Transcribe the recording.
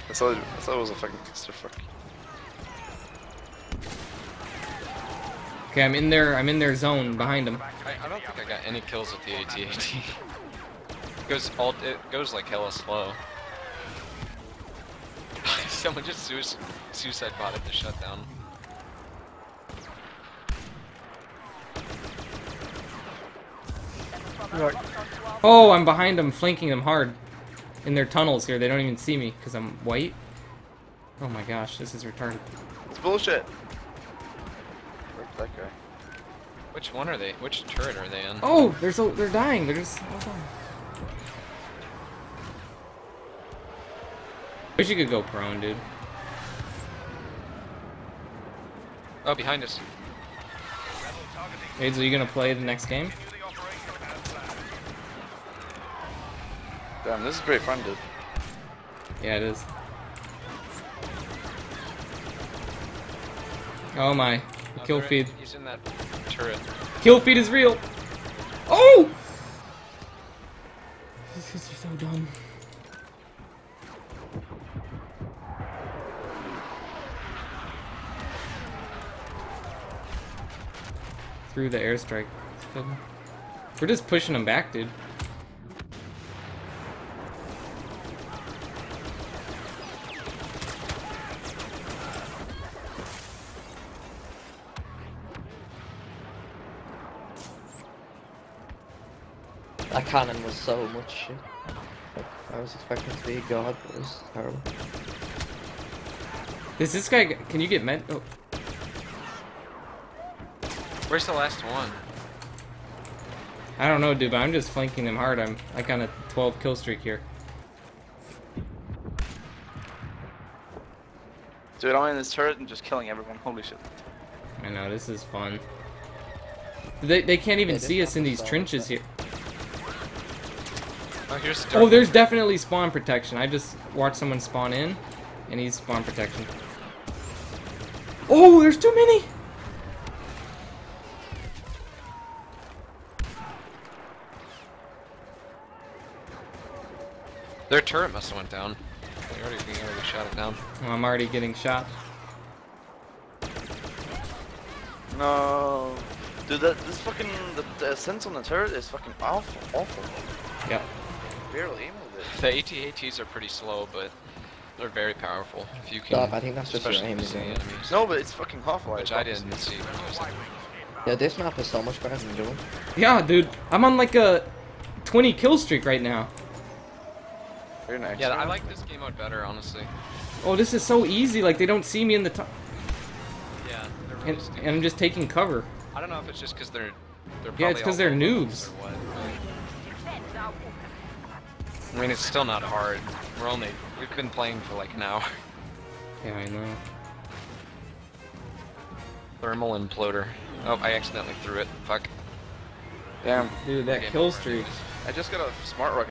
I thought it was a fucking clusterfuck. Okay, I'm in their zone behind them. I don't think I got any kills with the AT-AT. It goes like hella slow. Someone just suicide botted the shutdown. Oh, I'm behind them, flanking them hard. In their tunnels here, they don't even see me because I'm white. Oh my gosh, this is retarded. It's bullshit. Where's that guy? Which one are they? Which turret are they in? Oh, they're dying. They're just. Hold on. Wish you could go prone, dude. Oh, behind us. Hazel, you gonna play the next game? Damn, this is pretty fun, dude. Yeah, it is. Oh my. The kill feed. He's in that turret. Kill feed is real! Oh! These kids are so dumb. Through the airstrike. We're just pushing them back, dude. That cannon was so much shit. Like, I was expecting it to be a god, but it was terrible. Is this guy? Can you get med? Oh. Where's the last one? I don't know, dude, but I'm just flanking them hard. I'm like on a 12 kill streak here. Dude, I'm in this turret and just killing everyone. Holy shit. I know, this is fun. They can't even see us in these trenches here. Oh, here's the Oh, there's definitely spawn protection. I just watched someone spawn in, and he's spawn protection. Oh, there's too many! Their turret must have went down. They already shot it down. Oh, I'm already getting shot. No. Dude, this fucking the sense on the turret is fucking awful. Yep. Barely aim with it. The AT-ATs are pretty slow, but they're very powerful. If you can, Stop, I think that's just your especially aim, if you isn't see it? enemies. No, but it's fucking awful. Which I didn't see. When I was like, Yeah, this map is so much better than doing. Yeah, dude. I'm on like a 20 kill streak right now. Very nice. yeah, I like this game mode better, honestly. Oh, this is so easy. Like, they don't see me in the top. Yeah, they're really stupid. And I'm just taking cover. I don't know if it's just because they're probably Yeah, it's because they're all noobs. or what, but I mean, it's still not hard. We've been playing for like an hour. Yeah, I know. Thermal imploder. Oh, I accidentally threw it. Fuck. Damn. Dude, that Game kill over streak. anyways. I just got a smart rocket.